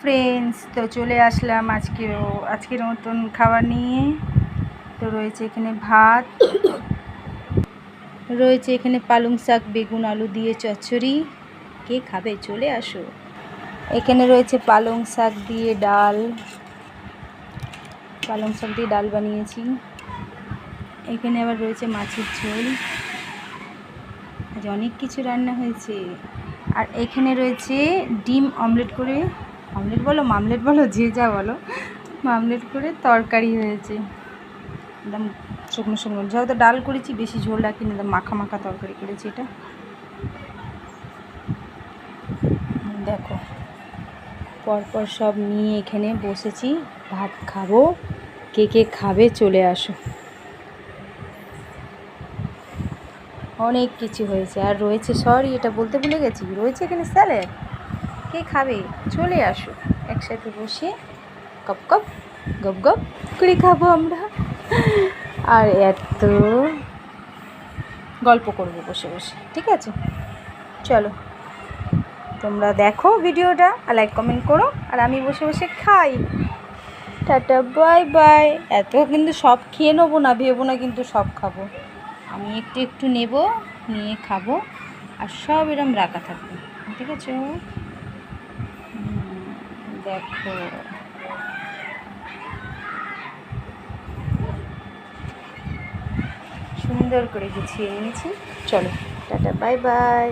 Friends, তো চলে আসলাম আজকের মতন খাবার নিয়ে। তো রয়েছে এখানে ভাত, রয়েছে এখানে পালং শাক বেগুন আলু দিয়ে চচ্চড়ি। কে খাবে চলে আসো। এখানে রয়েছে পালং শাক দিয়ে ডাল, পালং শাক দিয়ে ডাল বানিয়েছি। এখানে আবার রয়েছে মাছের ঝোল। আজ অনেক কিছু রান্না হয়েছে। আর এখানে রয়েছে ডিম অমলেট করে, অমলেট বলো মামলেট বলো যে যা বলো, মামলেট করে তরকারি হয়েছে। একদম শুকনো শুকনো, যেহেতু ডাল করেছি বেশি ঝোল রাখিনি, একদম মাখা মাখা তরকারি করেছি। এটা দেখো, পরপর সব নিয়ে এখানে বসেছি, ভাত খাবো। কে কে খাবে চলে আসো। অনেক কিছু হয়েছে। আর রয়েছে, সরি এটা বলতে ভুলে গেছি, রয়েছে এখানে স্যালাড। কে খাবে চলে আসো, একসাথে বসে কপ কপ গপ গপ করে খাবো আমরা। আর এত গল্প করবো বসে বসে, ঠিক আছে? চলো তোমরা দেখো ভিডিওটা, আর লাইক কমেন্ট করো, আর আমি বসে বসে খাই। Tata bye bye. এত কিন্তু সব খেয়ে নেবো না, ভেবো না কিন্তু সব খাবো। আমি একটু একটু নেব, নিয়ে খাবো, আর সব এরম রাখা থাকবে, ঠিক আছে? দেখো সুন্দর করে গুছিয়ে নিয়েছি। চলো টাটা বাই বাই।